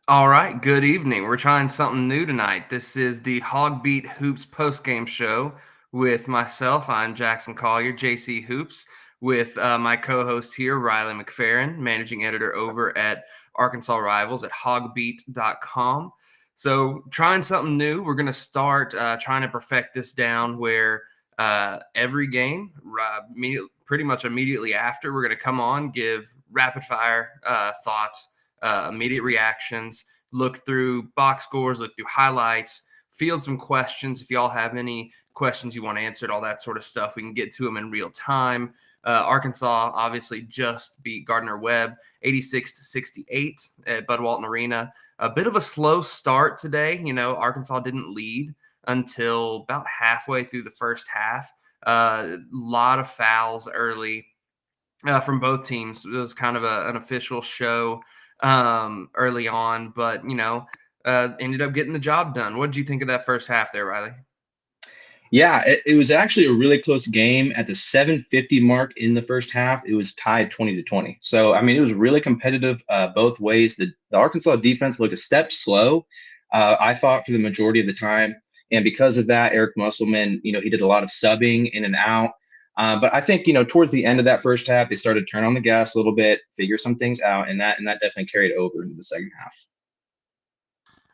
All right, good evening. We're trying something new tonight. This is the HawgBeat Hoops postgame show with myself. I'm Jackson Collier, JC Hoops, with my co-host here, Riley McFerran, managing editor over at Arkansas Rivals at HawgBeat.com. So, trying something new. We're going to start trying to perfect this down where every game, pretty much immediately after, we're going to come on, give rapid fire thoughts, immediate reactions, look through box scores, look through highlights, field some questions. If y'all have any questions you want answered, all that sort of stuff, we can get to them in real time. Arkansas obviously just beat Gardner-Webb 86-68 at Bud Walton Arena. A bit of a slow start today. Arkansas didn't lead until about halfway through the first half. A lot of fouls early from both teams. It was kind of an official show early on, but ended up getting the job done. What did you think of that first half there, Riley? Yeah, it was actually a really close game. At the 7:50 mark in the first half, it was tied 20-20. So, I mean, it was really competitive both ways. The Arkansas defense looked a step slow, I thought, for the majority of the time. And because of that, Eric Musselman, he did a lot of subbing in and out. But I think, towards the end of that first half, they started to turn on the gas a little bit, figure some things out, and that definitely carried over into the second half.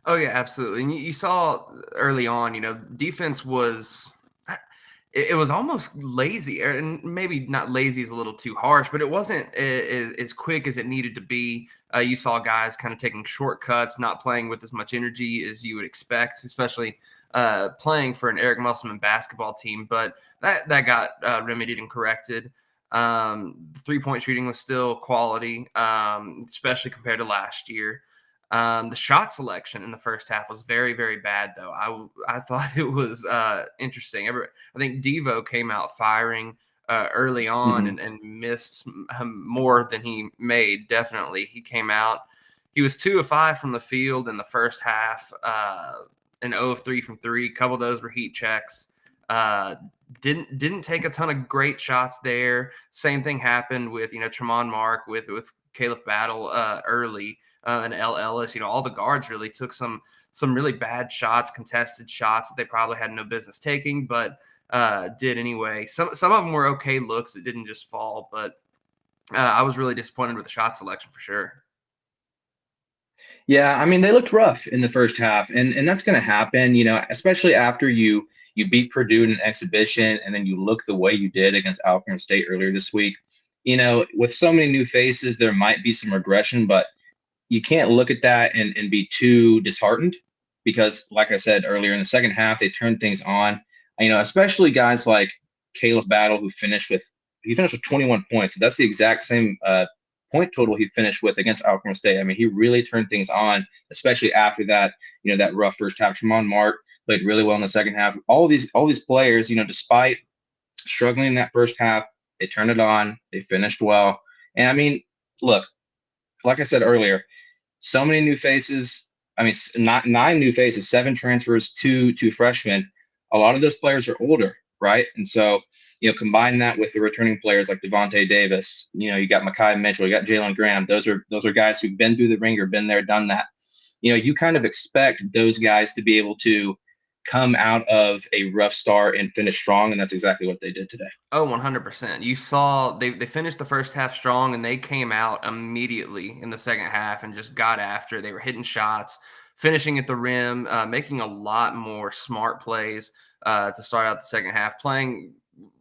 Oh yeah, absolutely. And you saw early on, defense was it was almost lazy, and maybe not lazy is a little too harsh, but it wasn't as quick as it needed to be. You saw guys kind of taking shortcuts, not playing with as much energy as you would expect, especially playing for an Eric Musselman basketball team. But that got remedied and corrected. The 3-point shooting was still quality, especially compared to last year. The shot selection in the first half was very, very bad, though. I thought it was interesting. I think Devo came out firing early on Mhm. and missed more than he made. Definitely, he came out. He was 2 of 5 from the field in the first half, and 0 of 3 from three. A couple of those were heat checks. Uh, didn't take a ton of great shots there. Same thing happened with Tremont Mark with Caleb Battle early. And L. Ellis, all the guards really took some really bad shots, contested shots that they probably had no business taking, but did anyway. Some of them were okay looks. It didn't just fall, but I was really disappointed with the shot selection for sure. Yeah, I mean they looked rough in the first half, and that's going to happen, especially after you beat Purdue in an exhibition, and then you look the way you did against Alcorn State earlier this week. With so many new faces, there might be some regression, but you can't look at that and be too disheartened because, like I said earlier, in the second half they turned things on. Especially guys like Caleb Battle, who finished with 21 points. That's the exact same point total he finished with against Alcorn State. I mean, he really turned things on, especially after that, that rough first half. Tremont Mark played really well in the second half. All these players, despite struggling in that first half, they turned it on. They finished well. And I mean, look, like I said earlier, so many new faces. I mean, not nine new faces, seven transfers, two freshmen. A lot of those players are older, right? And so, combine that with the returning players like Devontae Davis. You got Makai Mitchell, you got Jalen Graham. Those are guys who've been through the ringer, been there, done that. You kind of expect those guys to be able to come out of a rough start and finish strong, and that's exactly what they did today. Oh, 100%. You saw they finished the first half strong and they came out immediately in the second half and just got after. They were hitting shots, finishing at the rim, making a lot more smart plays to start out the second half, playing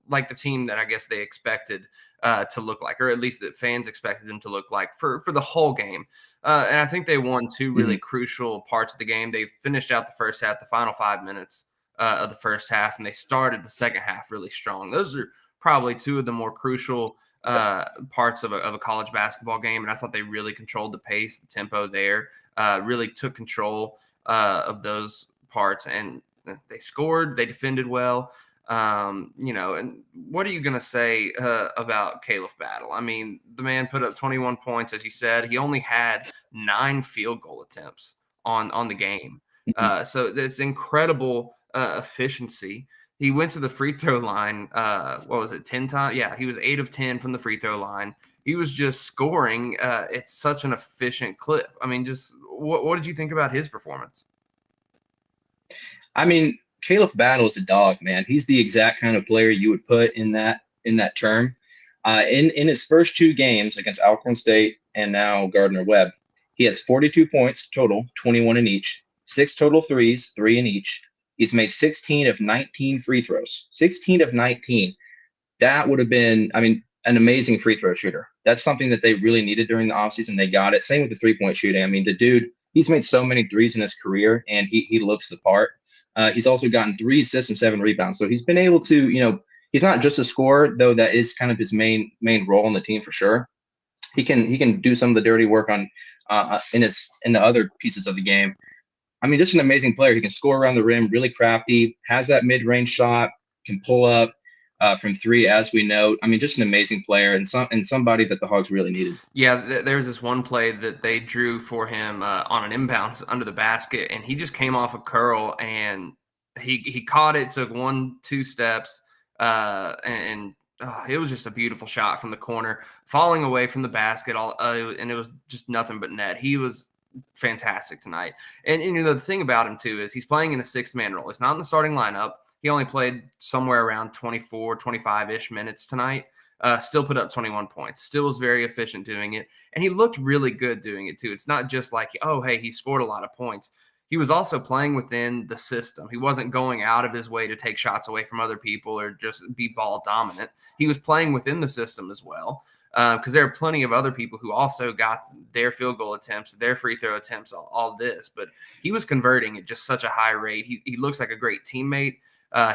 like the team that I guess they expected to look like, or at least that fans expected them to look like for the whole game. And I think they won two really Mhm. crucial parts of the game. They finished out the first half, the final 5 minutes of the first half, and they started the second half really strong. Those are probably two of the more crucial parts of a college basketball game, and I thought they really controlled the pace, the tempo there, really took control of those parts, and they scored, they defended well. And what are you going to say about Caleb Battle? I mean, the man put up 21 points, as you said. He only had 9 field goal attempts on the game. Mhm. So it's incredible efficiency. He went to the free throw line. What was it? 10 times? Yeah, he was 8 of 10 from the free throw line. He was just scoring at such an efficient clip. I mean, just what did you think about his performance? I mean, Caleb Battle is a dog, man. He's the exact kind of player you would put in that term. In his first two games against Alcorn State and now Gardner-Webb, he has 42 points total, 21 in each, six total threes, three in each. He's made 16 of 19 free throws, 16 of 19. That would have been, I mean, an amazing free throw shooter. That's something that they really needed during the offseason. They got it. Same with the 3-point shooting. I mean, the dude, he's made so many threes in his career, and he looks the part. He's also gotten 3 assists and 7 rebounds. So he's been able to, he's not just a scorer, though that is kind of his main role on the team for sure. He can do some of the dirty work on in the other pieces of the game. I mean, just an amazing player. He can score around the rim, really crafty, has that mid-range shot, can pull up from three, as we know. I mean, just an amazing player and somebody that the Hogs really needed. Yeah, there was this one play that they drew for him on an inbounds under the basket, and he just came off a curl, and he caught it, took 1-2 steps, and it was just a beautiful shot from the corner, falling away from the basket, and it was just nothing but net. He was fantastic tonight. And the thing about him, too, is he's playing in a sixth-man role. He's not in the starting lineup. He only played somewhere around 24, 25-ish minutes tonight. Still put up 21 points. Still was very efficient doing it. And he looked really good doing it, too. It's not just like, oh, hey, he scored a lot of points. He was also playing within the system. He wasn't going out of his way to take shots away from other people or just be ball dominant. He was playing within the system as well, because there are plenty of other people who also got their field goal attempts, their free throw attempts, all this. But he was converting at just such a high rate. He looks like a great teammate.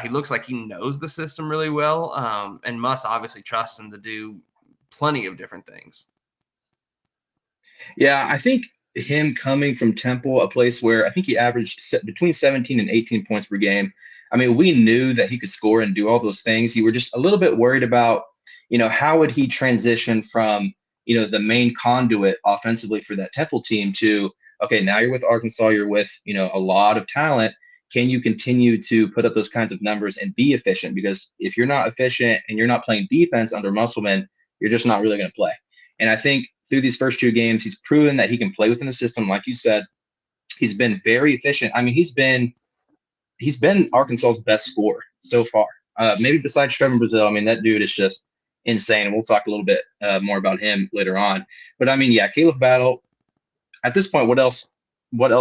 He looks like he knows the system really well, and must obviously trust him to do plenty of different things. Yeah, I think him coming from Temple, a place where I think he averaged between 17 and 18 points per game. I mean, we knew that he could score and do all those things. You were just a little bit worried about, how would he transition from, the main conduit offensively for that Temple team to, okay, now you're with Arkansas, you're with, a lot of talent. Can you continue to put up those kinds of numbers and be efficient? Because if you're not efficient and you're not playing defense under Musselman, you're just not really going to play. And I think through these first two games, he's proven that he can play within the system. Like you said, he's been very efficient. I mean, he's been Arkansas's best scorer so far. Maybe besides Trevon Brazil. I mean, that dude is just insane. And we'll talk a little bit more about him later on. But I mean, yeah, Caleb Battle. At this point, what else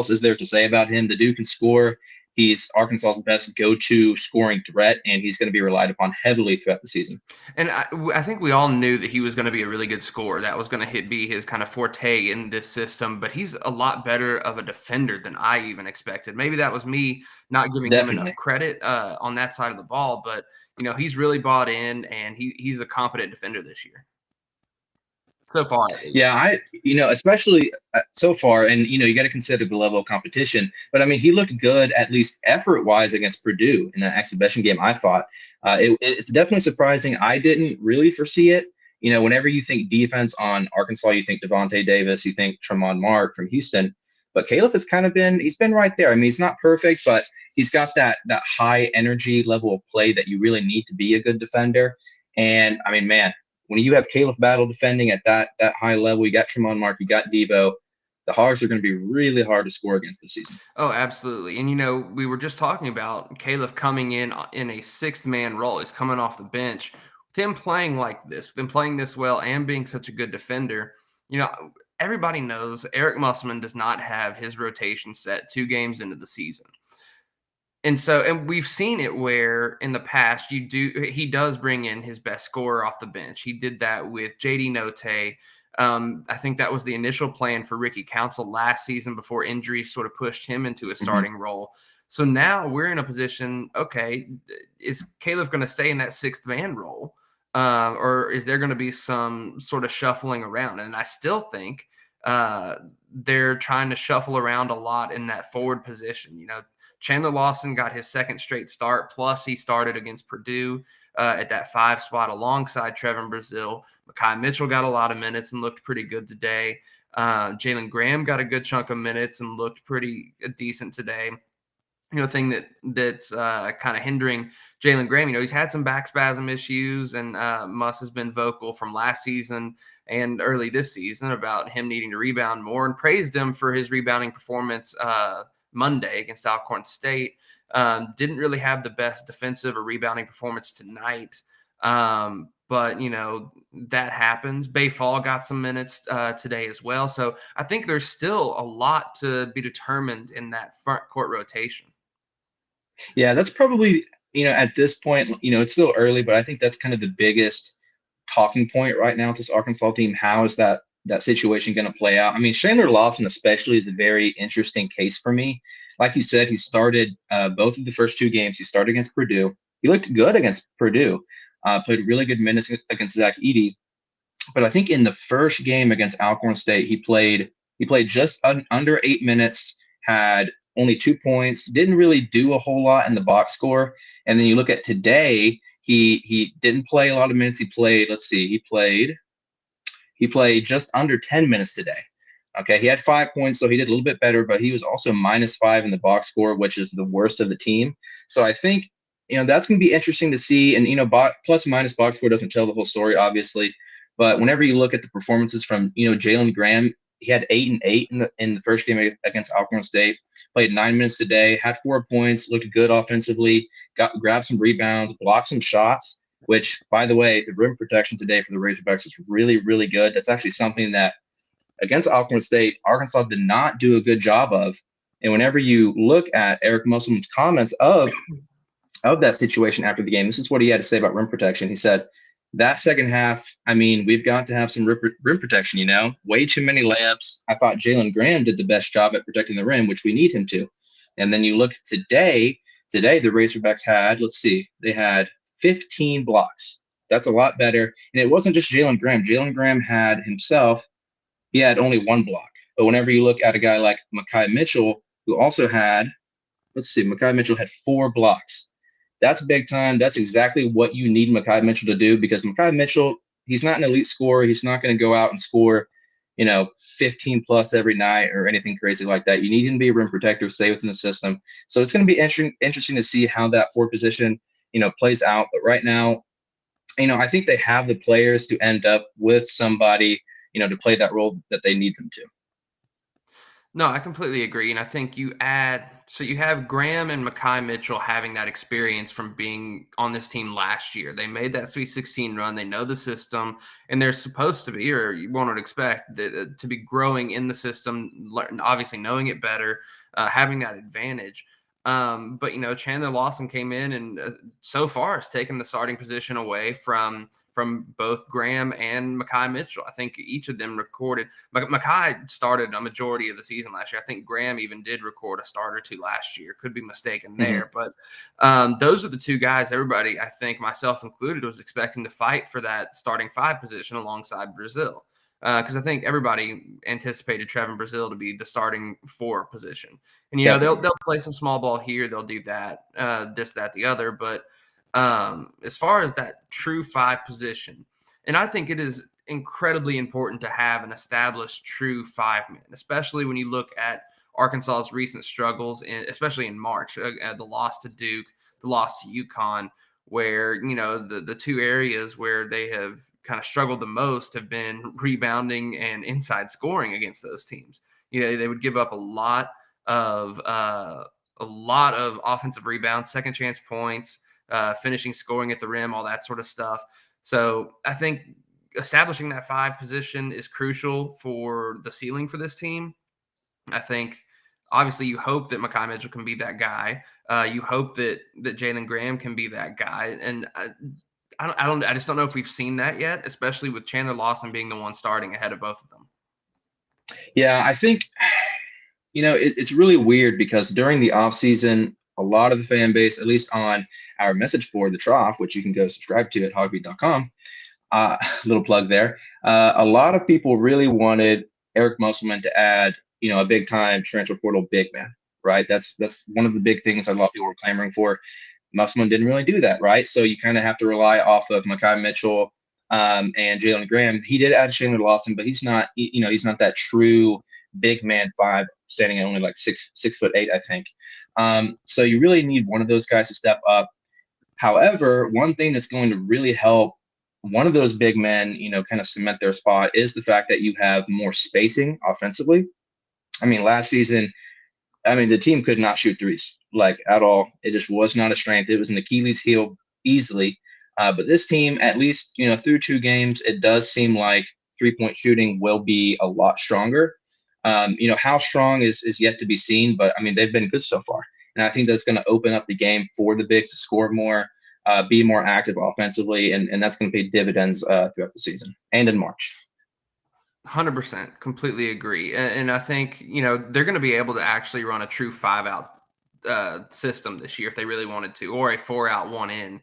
is there to say about him? The dude can score. He's Arkansas's best go-to scoring threat, and he's going to be relied upon heavily throughout the season. And I think we all knew that he was going to be a really good scorer. That was going to be his kind of forte in this system. But he's a lot better of a defender than I even expected. Maybe that was me not giving him enough credit on that side of the ball. But, he's really bought in, and he's a competent defender this year. So far. Yeah, especially so far, and, you got to consider the level of competition. But, I mean, he looked good, at least effort-wise, against Purdue in that exhibition game, I thought. It's definitely surprising. I didn't really foresee it. Whenever you think defense on Arkansas, you think Devontae Davis, you think Tremont Mark from Houston. But Caleb has kind of he's been right there. I mean, he's not perfect, but he's got that high energy level of play that you really need to be a good defender. And, I mean, man, when you have Caleb Battle defending at that high level, you got Tremont Mark, you got Devo, the Hogs are going to be really hard to score against this season. Oh, absolutely. And, we were just talking about Caleb coming in a sixth-man role. He's coming off the bench. With him playing like this, with him playing this well and being such a good defender, everybody knows Eric Musselman does not have his rotation set 2 games into the season. And we've seen it where in the past he does bring in his best scorer off the bench. He did that with JD Note. I think that was the initial plan for Ricky Council last season before injuries sort of pushed him into a starting role. So now we're in a position, okay, is Caleb going to stay in that sixth man role? Or is there going to be some sort of shuffling around? And I still think they're trying to shuffle around a lot in that forward position. Chandler Lawson got his second straight start, plus he started against Purdue at that 5 spot alongside Trevon Brazil. Makai Mitchell got a lot of minutes and looked pretty good today. Jalen Graham got a good chunk of minutes and looked pretty decent today. thing that's kind of hindering Jalen Graham. He's had some back spasm issues, and Muss has been vocal from last season and early this season about him needing to rebound more, and praised him for his rebounding performance Monday against Alcorn State. Didn't really have the best defensive or rebounding performance tonight. But that happens. Bay Fall got some minutes today as well. So I think there's still a lot to be determined in that front court rotation. Yeah, that's probably, at this point, it's still early, but I think that's kind of the biggest talking point right now with this Arkansas team. How is that situation going to play out? I mean, Chandler Lawson especially is a very interesting case for me. Like you said, he started both of the first two games. He started against Purdue. He looked good against Purdue. Played really good minutes against Zach Edey. But I think in the first game against Alcorn State, he played just under 8 minutes, had only 2 points, didn't really do a whole lot in the box score. And then you look at today, he didn't play a lot of minutes. He played, let's see, he played just under 10 minutes today. Okay, he had 5 points, so he did a little bit better, but he was also -5 in the box score, which is the worst of the team. So I think that's going to be interesting to see. And plus minus box score doesn't tell the whole story, obviously. But whenever you look at the performances from Jalen Graham, he had 8 and 8 in the first game against Alcorn State. Played 9 minutes today, had 4 points, looked good offensively, grabbed some rebounds, blocked some shots. Which, by the way, the rim protection today for the Razorbacks was really, really good. That's actually something that against Alcorn State, Arkansas did not do a good job of. And whenever you look at Eric Musselman's comments of that situation after the game, this is what he had to say about rim protection. He said, that second half, I mean, we've got to have some rim protection, way too many layups. I thought Jalen Graham did the best job at protecting the rim, which we need him to. And then you look today, the Razorbacks had, let's see, they had 15 blocks. That's a lot better. And it wasn't just Jalen Graham. Jalen Graham had himself, he had only 1 block. But whenever you look at a guy like Makai Mitchell, who also had, let's see, Makai Mitchell had 4 blocks. That's big time. That's exactly what you need Makai Mitchell to do, because Makai Mitchell, he's not an elite scorer. He's not going to go out and score, 15 plus every night or anything crazy like that. You need him to be a rim protector, stay within the system. So it's going to be interesting to see how that 4 position, plays out. But right now, I think they have the players to end up with somebody, to play that role that they need them to. No, I completely agree. And I think you have Graham and Makai Mitchell having that experience from being on this team last year. They made that Sweet 16 run. They know the system, and they're supposed to be, or one would expect, to be growing in the system, obviously knowing it better, having that advantage. But Chandler Lawson came in and so far has taken the starting position away from both Graham and Makai Mitchell. I think each of them recorded. Makai started a majority of the season last year. I think Graham even did record a start or two last year. Could be mistaken there. Mm-hmm. But those are the two guys everybody, I think, myself included, was expecting to fight for that starting 5 position alongside Brazil. Because I think everybody anticipated Trevon Brazil to be the starting 4 position. And, they'll play some small ball here. They'll do that, this, that, the other. But as far as that true 5 position, and I think it is incredibly important to have an established true 5-man, especially when you look at Arkansas's recent struggles, especially in March, the loss to Duke, the loss to UConn, where, the 2 areas where they have kind of struggled the most have been rebounding and inside scoring against those teams. They would give up a lot of offensive rebounds, second chance points, finishing scoring at the rim, all that sort of stuff. So I think establishing that 5 position is crucial for the ceiling for this team. I think obviously you hope that Makai Mitchell can be that guy. You hope that Jalen Graham can be that guy. And I just don't know if we've seen that yet, especially with Chandler Lawson being the one starting ahead of both of them. Yeah, I think, it's really weird because during the offseason, a lot of the fan base, at least on our message board, the Trough, which you can go subscribe to at HawgBeat.com, little plug there. A lot of people really wanted Eric Musselman to add, a big time transfer portal big man, right? That's one of the big things a lot of people were clamoring for. Musselman didn't really do that, right? So you kind of have to rely off of Makai Mitchell and Jalen Graham. He did add Chandler Lawson, but he's not, he's not that true big man 5, standing at only like 6'8", I think. So you really need one of those guys to step up. However, one thing that's going to really help one of those big men, kind of cement their spot is the fact that you have more spacing offensively. I mean, last season, the team could not shoot threes like at all. It just was not a strength. It was an Achilles heel easily. But this team, at least, through 2 games, it does seem like 3-point shooting will be a lot stronger. How strong is yet to be seen, but they've been good so far. And I think that's going to open up the game for the bigs to score more, be more active offensively, and that's going to pay dividends throughout the season and in March. 100%, completely agree. And I think, they're going to be able to actually run a true 5-out system this year if they really wanted to, or a 4-out 1-in,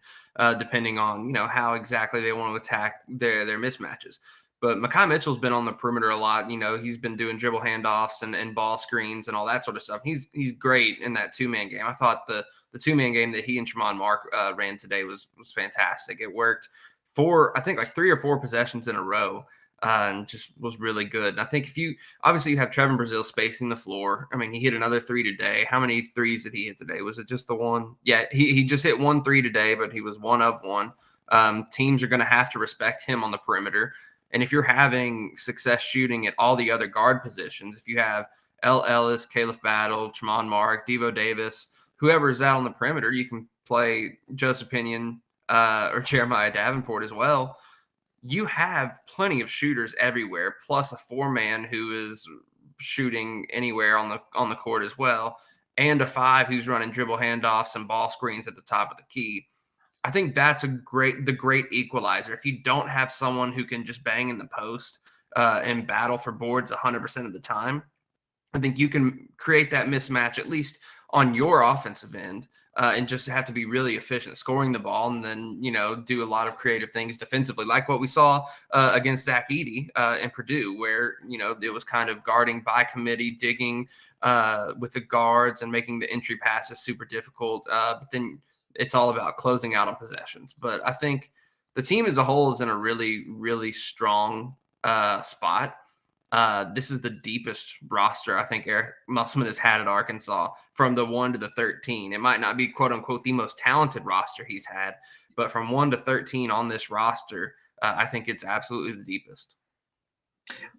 depending on, how exactly they want to attack their mismatches. But Makai Mitchell's been on the perimeter a lot. He's been doing dribble handoffs and ball screens and all that sort of stuff. He's great in that 2-man game. I thought the 2-man game that he and Trevon Mark ran today was fantastic. It worked for, I think, like 3 or 4 possessions in a row. And just was really good. And I think if you have Trevon Brazil spacing the floor. He hit another 3 today. How many threes did he hit today? Was it just the one? Yeah, he just hit 1 3 today, but he was 1 of 1. Teams are going to have to respect him on the perimeter. And if you're having success shooting at all the other guard positions, if you have L. Ellis, Caleb Battle, Tremont Mark, Devo Davis, whoever is out on the perimeter, you can play Joseph Pinion or Jeremiah Davenport as well. You have plenty of shooters everywhere, plus a 4-man who is shooting anywhere on the court as well, and a 5 who's running dribble handoffs and ball screens at the top of the key. I think that's the great equalizer. If you don't have someone who can just bang in the post and battle for boards 100% of the time, I think you can create that mismatch at least on your offensive end. And just have to be really efficient scoring the ball, and then, do a lot of creative things defensively, like what we saw against Zach Edey in Purdue, where, it was kind of guarding by committee, digging with the guards and making the entry passes super difficult. But then it's all about closing out on possessions. But I think the team as a whole is in a really, really strong spot. This is the deepest roster I think Eric Musselman has had at Arkansas, from the 1 to the 13. It might not be, quote unquote, the most talented roster he's had, but from 1 to 13 on this roster, I think it's absolutely the deepest.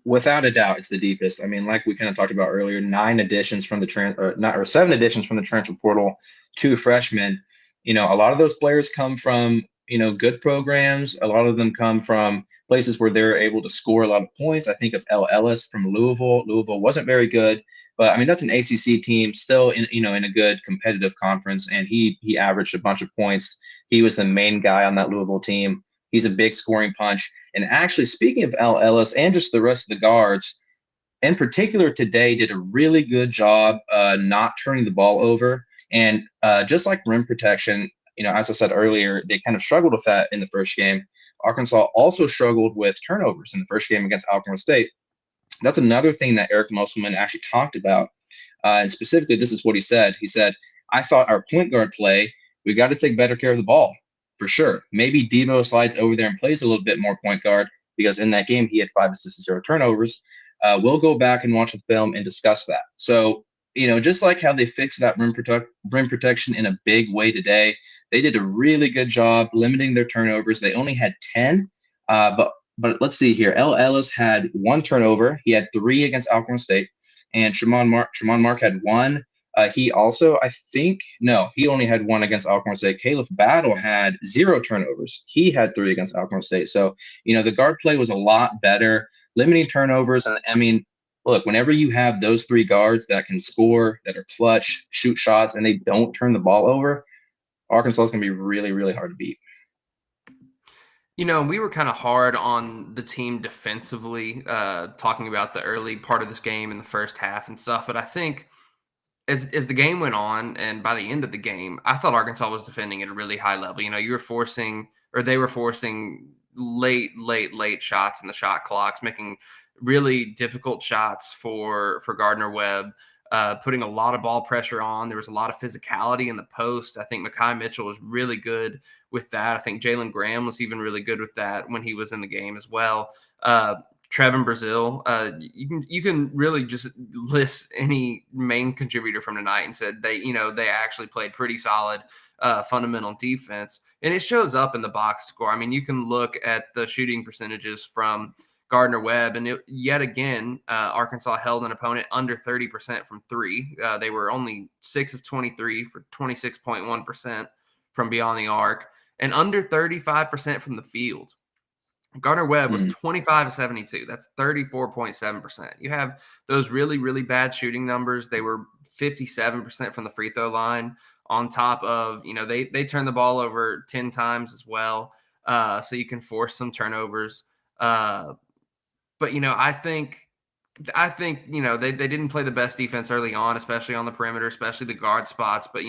Without a doubt, it's the deepest. Like we kind of talked about earlier, 7 additions from the transfer portal, 2 freshmen. A lot of those players come from, good programs. A lot of them come from places where they're able to score a lot of points. I think of L. Ellis from Louisville. Louisville wasn't very good, but that's an ACC team still in a good competitive conference. And he averaged a bunch of points. He was the main guy on that Louisville team. He's a big scoring punch. And actually, speaking of L. Ellis and just the rest of the guards, in particular today, did a really good job not turning the ball over. And just like rim protection, as I said earlier, they kind of struggled with that in the first game. Arkansas also struggled with turnovers in the first game against Alcorn State. That's another thing that Eric Musselman actually talked about. And specifically, this is what he said. He said, I thought our point guard play, we got to take better care of the ball, for sure. Maybe Devo slides over there and plays a little bit more point guard, because in that game, he had 5 assists and 0 turnovers. We'll go back and watch the film and discuss that. So, just like how they fixed that rim protection in a big way today, they did a really good job limiting their turnovers. They only had 10, but let's see here. L. Ellis had 1 turnover. He had 3 against Alcorn State, and Tremont Mark had 1. He also, he only had 1 against Alcorn State. Caleb Battle had 0 turnovers. He had 3 against Alcorn State. So, the guard play was a lot better, limiting turnovers. And look, whenever you have those 3 guards that can score, that are clutch, shoot shots, and they don't turn the ball over, Arkansas is going to be really, really hard to beat. We were kind of hard on the team defensively, talking about the early part of this game in the first half and stuff. But I think as the game went on, and by the end of the game, I thought Arkansas was defending at a really high level. They were forcing late shots in the shot clocks, making really difficult shots for Gardner-Webb. Putting a lot of ball pressure on. There was a lot of physicality in the post. I think Makai Mitchell was really good with that. I think Jalen Graham was even really good with that when he was in the game as well. Trevon Brazil. You can really just list any main contributor from tonight and said they actually played pretty solid fundamental defense, and it shows up in the box score. I mean, you can look at the shooting percentages from Gardner-Webb, and yet again, Arkansas held an opponent under 30% from three. They were only 6 of 23 for 26.1% from beyond the arc, and under 35% from the field. Gardner-Webb was 25 of 72. That's 34.7%. You have those really, really bad shooting numbers. They were 57% from the free throw line on top of, they turned the ball over 10 times as well. So you can force some turnovers. But, I think, they didn't play the best defense early on, especially on the perimeter, especially the guard spots. But,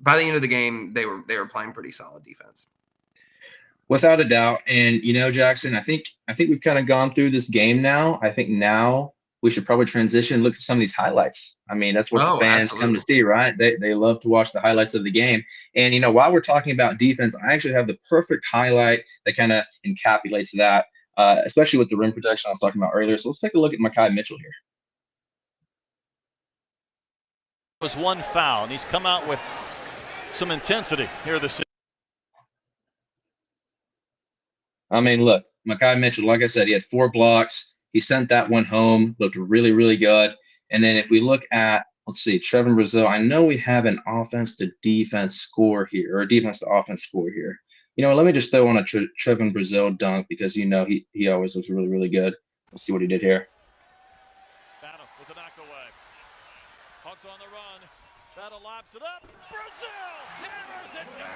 by the end of the game, they were playing pretty solid defense. Without a doubt. And Jackson, I think we've kind of gone through this game now. I think now we should probably transition and look at some of these highlights. I mean, that's what the fans come to see, right? They love to watch the highlights of the game. And while we're talking about defense, I actually have the perfect highlight that kind of encapsulates that, especially with the rim protection I was talking about earlier. So let's take a look at Makai Mitchell here. Was one foul, and he's come out with some intensity here this season. I mean, look, Makai Mitchell, like I said, he had 4 blocks. He sent that one home, looked really, really good. And then if we look at, let's see, Trevon Brazil, I know we have an offense to defense score here, or a defense to offense score here. Let me just throw on a Trevon Brazil dunk because, he always looks really, really good. Let's see what he did here. Battle with the knockaway. Hawks on the run. Battle lobs it up. Brazil hammers it down.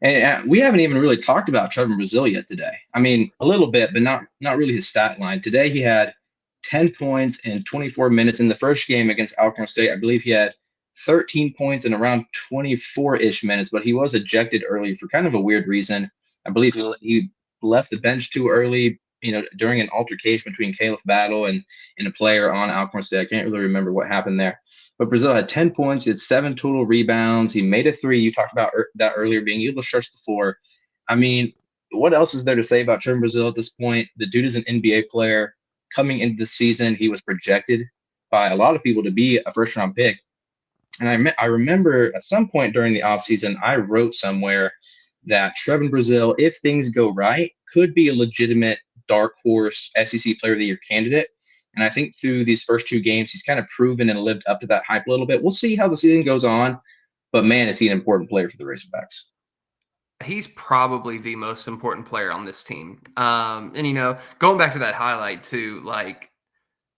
And we haven't even really talked about Trevon Brazil yet today. I mean, a little bit, but not really his stat line. Today he had 10 points in 24 minutes. In the first game against Alcorn State, I believe he had 13 points in around 24-ish minutes, but he was ejected early for kind of a weird reason. I believe he left the bench too early, during an altercation between Caleb Battle and a player on Alcorn State. I can't really remember what happened there. But Brazil had 10 points. He had 7 total rebounds. He made a 3. You talked about that earlier, being able to stretch the floor. I mean, what else is there to say about Trevon Brazil at this point? The dude is an NBA player. Coming into the season, he was projected by a lot of people to be a first-round pick. And I remember at some point during the offseason, I wrote somewhere that Trevon Brazil, if things go right, could be a legitimate dark horse SEC Player of the Year candidate. And I think through these first 2 games, he's kind of proven and lived up to that hype a little bit. We'll see how the season goes on. But, man, is he an important player for the Razorbacks. He's probably the most important player on this team. And, going back to that highlight, too, like,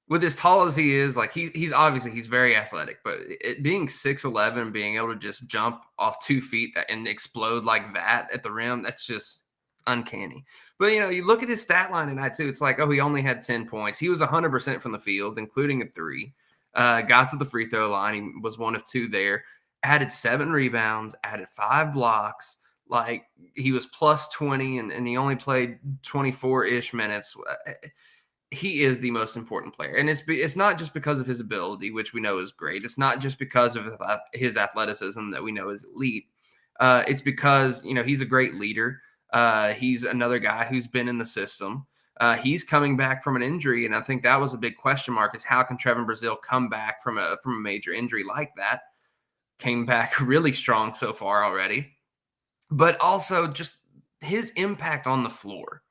with as tall as he is, like, he's obviously he's very athletic. But being 6'11", and being able to just jump off 2 feet and explode like that at the rim, that's just uncanny. But, you look at his stat line tonight, too. It's like, he only had 10 points. He was 100% from the field, including a 3. Got to the free throw line. He was 1 of 2 there. Added 7 rebounds, added 5 blocks. Like, he was plus 20, and he only played 24-ish minutes. He is the most important player. And it's not just because of his ability, which we know is great. It's not just because of his athleticism that we know is elite. It's because, he's a great leader. He's another guy who's been in the system. He's coming back from an injury, and I think that was a big question mark, is how can Trevon Brazil come back from a major injury like that? Came back really strong so far already. But also just his impact on the floor.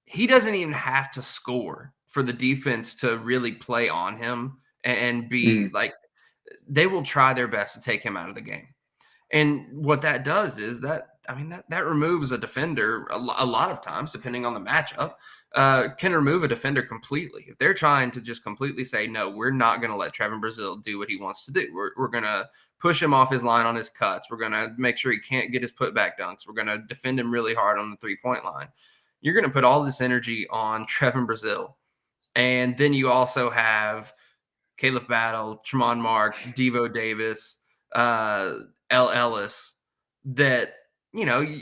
He doesn't even have to score for the defense to really play on him and be like, they will try their best to take him out of the game. And what that does is that removes a defender a lot of times, depending on the matchup, can remove a defender completely. If they're trying to just completely say, no, we're not going to let Trevon Brazil do what he wants to do. We're going to push him off his line on his cuts. We're going to make sure he can't get his putback dunks. We're going to defend him really hard on the 3-point line. You're going to put all this energy on Trevon Brazil. And then you also have Caleb Battle, Tremont Mark, Devo Davis, L. Ellis, that,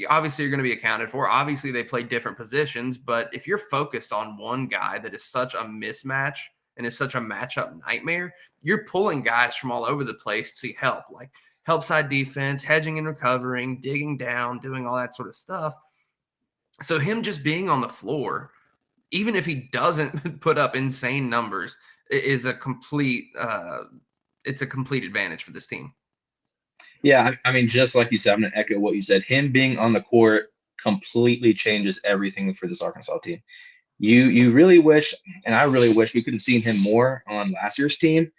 obviously you're going to be accounted for. Obviously they play different positions, but if you're focused on one guy that is such a mismatch and is such a matchup nightmare, you're pulling guys from all over the place to help, like help side defense, hedging and recovering, digging down, doing all that sort of stuff. So him just being on the floor, even if he doesn't put up insane numbers, is a complete it's a complete advantage for this team. Yeah, I mean, just like you said, I'm going to echo what you said. Him being on the court completely changes everything for this Arkansas team. You really wish, and I really wish we could have seen him more on last year's team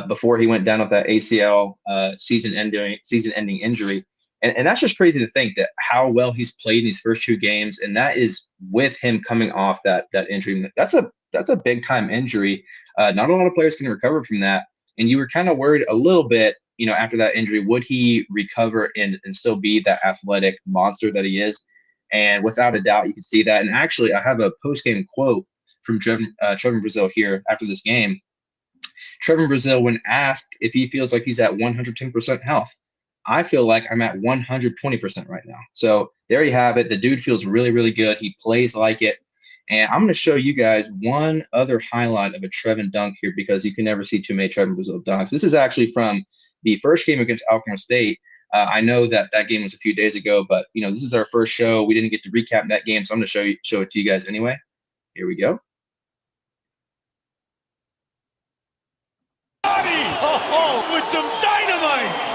before he went down with that ACL season-ending injury. And that's just crazy to think that how well he's played in these first 2 games, and that is with him coming off that injury. That's a big time injury. Not a lot of players can recover from that. And you were kind of worried a little bit, after that injury, would he recover and still be that athletic monster that he is? And without a doubt, you can see that. And actually, I have a post-game quote from Trevon Brazil here after this game. Trevon Brazil, when asked if he feels like he's at 110% health, I feel like I'm at 120% right now. So there you have it. The dude feels really, really good. He plays like it. And I'm going to show you guys one other highlight of a Trevon dunk here, because you can never see too many Trevon Brazil dunks. This is actually from the first game against Alcorn State. I know that game was a few days ago, but this is our first show. We didn't get to recap that game, so I'm going to show it to you guys anyway. Here we go. With some dynamite!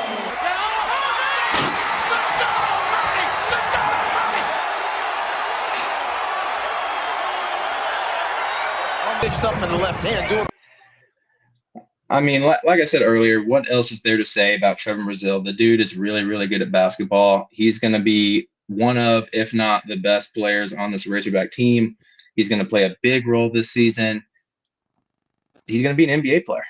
Mixed up in the left hand. I mean, like I said earlier, what else is there to say about Trevon Brazil? The dude is really, really good at basketball. He's going to be one of, if not the best players on this Razorback team. He's going to play a big role this season. He's going to be an NBA player.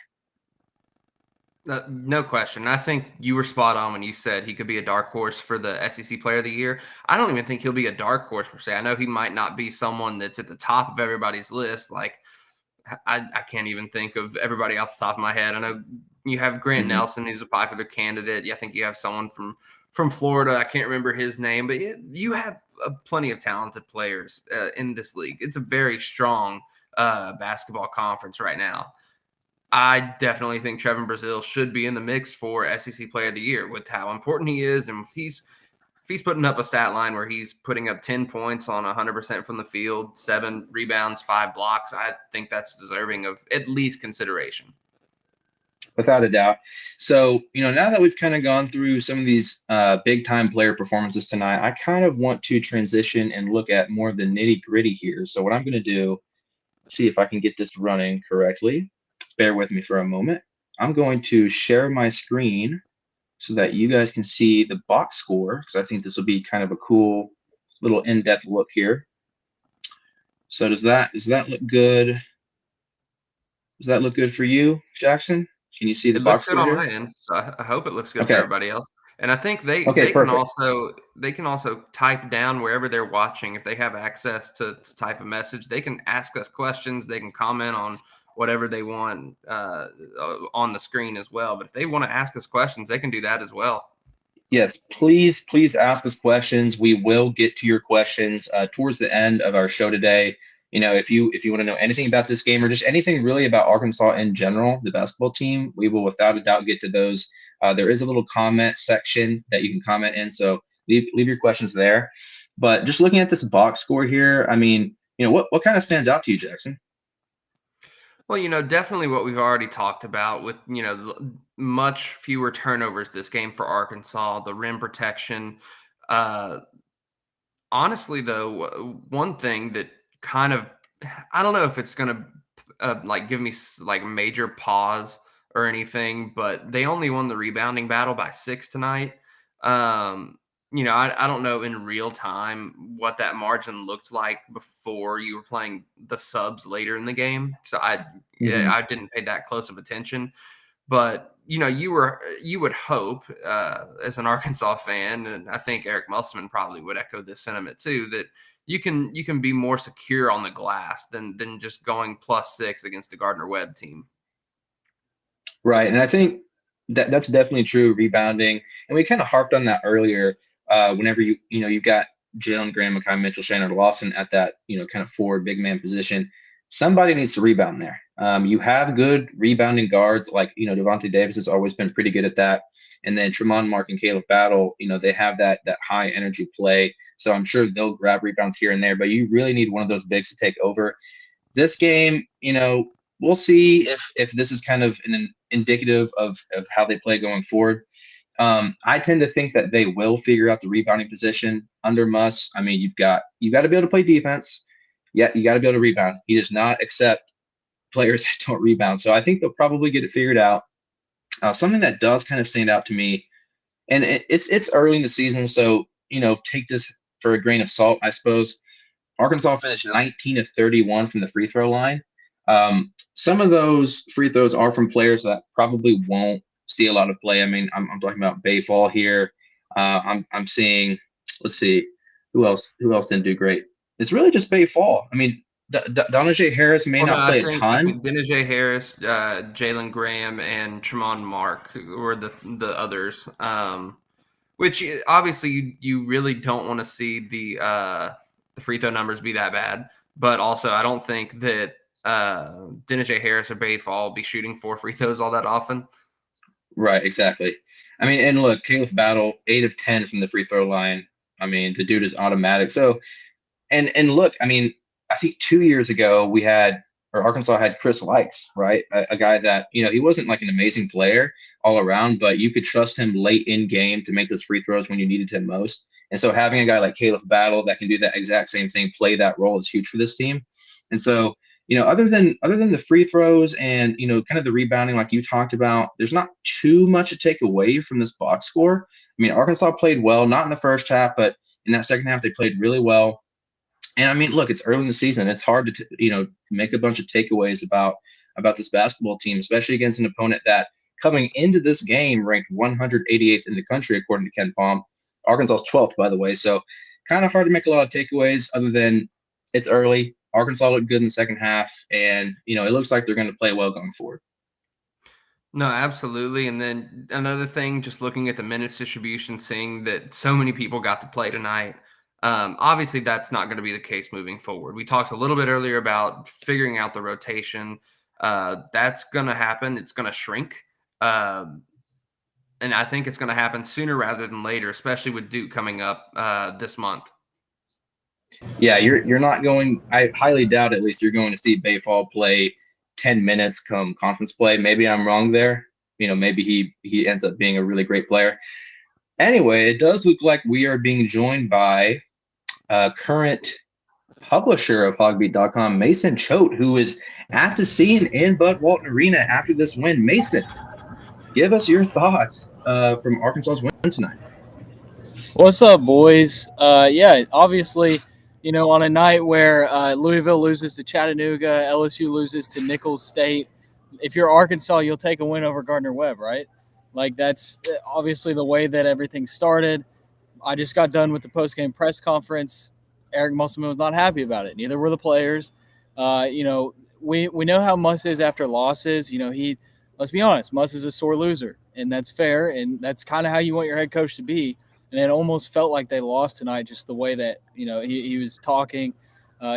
No question. I think you were spot on when you said he could be a dark horse for the SEC Player of the Year. I don't even think he'll be a dark horse per se. I know he might not be someone that's at the top of everybody's list. Like, I can't even think of everybody off the top of my head. I know you have Grant Nelson, who's a popular candidate. I think you have someone from Florida. I can't remember his name, but you have plenty of talented players in this league. It's a very strong basketball conference right now. I definitely think Trevon Brazil should be in the mix for SEC Player of the Year with how important he is. And if he's putting up a stat line where he's putting up 10 points on 100% from the field, 7 rebounds, 5 blocks, I think that's deserving of at least consideration. Without a doubt. So, now that we've kind of gone through some of these big-time player performances tonight, I kind of want to transition and look at more of the nitty-gritty here. So what I'm going to do, see if I can get this running correctly. Bear with me for a moment. I'm going to share my screen so that you guys can see the box score, because I think this will be kind of a cool little in-depth look here. So does that look good? Does that look good for you, Jackson? Can you see the box score here? It looks good on my end, so I hope it looks good for everybody else. And I think they can also type down wherever they're watching. If they have access to type a message, they can ask us questions. They can comment on whatever they want on the screen as well. But if they want to ask us questions, they can do that as well. Yes, please ask us questions. We will get to your questions towards the end of our show today. If you want to know anything about this game or just anything really about Arkansas in general, the basketball team, we will without a doubt get to those. There is a little comment section that you can comment in, so leave your questions there. But just looking at this box score here, I mean, what kind of stands out to you, Jackson? Well, definitely what we've already talked about with, much fewer turnovers this game for Arkansas, the rim protection. Honestly, though, one thing that kind of, I don't know if it's going to give me like major pause or anything, but they only won the rebounding battle by 6 tonight. I don't know in real time what that margin looked like before you were playing the subs later in the game. So I didn't pay that close of attention, but you would hope as an Arkansas fan, and I think Eric Musselman probably would echo this sentiment too, that you can be more secure on the glass than just going +6 against a Gardner-Webb team. Right, and I think that's definitely true. Rebounding, and we kind of harped on that earlier. Whenever you've got Jalen Graham, Makai Mitchell, Chandler Lawson at that kind of forward big man position, somebody needs to rebound there. You have good rebounding guards like Devontae Davis has always been pretty good at that. And then Tremont Mark and Caleb Battle, they have that high energy play. So I'm sure they'll grab rebounds here and there, but you really need one of those bigs to take over. This game, we'll see if this is kind of an indicative of how they play going forward. I tend to think that they will figure out the rebounding position under Muss. I mean, you've got to be able to play defense. Yeah, you got to be able to rebound. He does not accept players that don't rebound. So I think they'll probably get it figured out. Something that does kind of stand out to me, and it's early in the season, so take this for a grain of salt, I suppose. Arkansas finished 19 of 31 from the free throw line. Some of those free throws are from players that probably won't see a lot of play. I mean, I'm talking about Bayfall here. I'm seeing, let's see, who else didn't do great? It's really just Bayfall. I mean, Donajay Harris may not play a ton. I think Donajay Harris, Jalen Graham, and Tremont Mark were the others. Which obviously you really don't want to see the free throw numbers be that bad. But also, I don't think that Donajay Harris or Bayfall will be shooting 4 free throws all that often. Right, exactly. I mean, and look, Caleb Battle, 8 of 10 from the free throw line. I mean, the dude is automatic. So, and look, I mean, I think 2 years ago Arkansas had Chris Likes, right? A guy that, he wasn't like an amazing player all around, but you could trust him late in game to make those free throws when you needed him most. And so having a guy like Caleb Battle that can do that exact same thing, play that role, is huge for this team. And so, other than the free throws and, kind of the rebounding like you talked about, there's not too much to take away from this box score. I mean, Arkansas played well, not in the first half, but in that second half, they played really well. And I mean, look, it's early in the season. It's hard to, make a bunch of takeaways about this basketball team, especially against an opponent that coming into this game ranked 188th in the country, according to Ken Palm. Arkansas's 12th, by the way. So kind of hard to make a lot of takeaways other than it's early. Arkansas looked good in the second half, and, it looks like they're going to play well going forward. No, absolutely. And then another thing, just looking at the minutes distribution, seeing that so many people got to play tonight. Obviously, that's not going to be the case moving forward. We talked a little bit earlier about figuring out the rotation. That's going to happen. It's going to shrink. And I think it's going to happen sooner rather than later, especially with Duke coming up this month. Yeah, you're not going – I highly doubt at least you're going to see Bayfall play 10 minutes come conference play. Maybe I'm wrong there. Maybe he ends up being a really great player. Anyway, it does look like we are being joined by current publisher of HawgBeat.com, Mason Choate, who is at the scene in Bud Walton Arena after this win. Mason, give us your thoughts from Arkansas's win tonight. What's up, boys? Yeah, obviously, on a night where Louisville loses to Chattanooga, LSU loses to Nicholls State, if you're Arkansas, you'll take a win over Gardner-Webb, right? Like, that's obviously the way that everything started. I just got done with the post-game press conference. Eric Musselman was not happy about it. Neither were the players. We know how Muss is after losses. Let's be honest, Muss is a sore loser, and that's fair, and that's kind of how you want your head coach to be. And it almost felt like they lost tonight, just the way that, he was talking.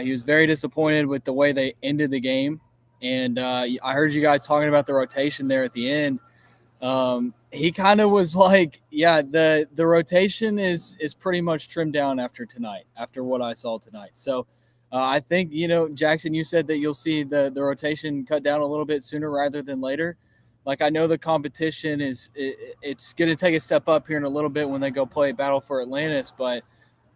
He was very disappointed with the way they ended the game. And I heard you guys talking about the rotation there at the end. He kind of was like, yeah, the rotation is pretty much trimmed down after what I saw tonight. So I think, Jackson, you said that you'll see the rotation cut down a little bit sooner rather than later. Like, I know the competition it's going to take a step up here in a little bit when they go play Battle for Atlantis, but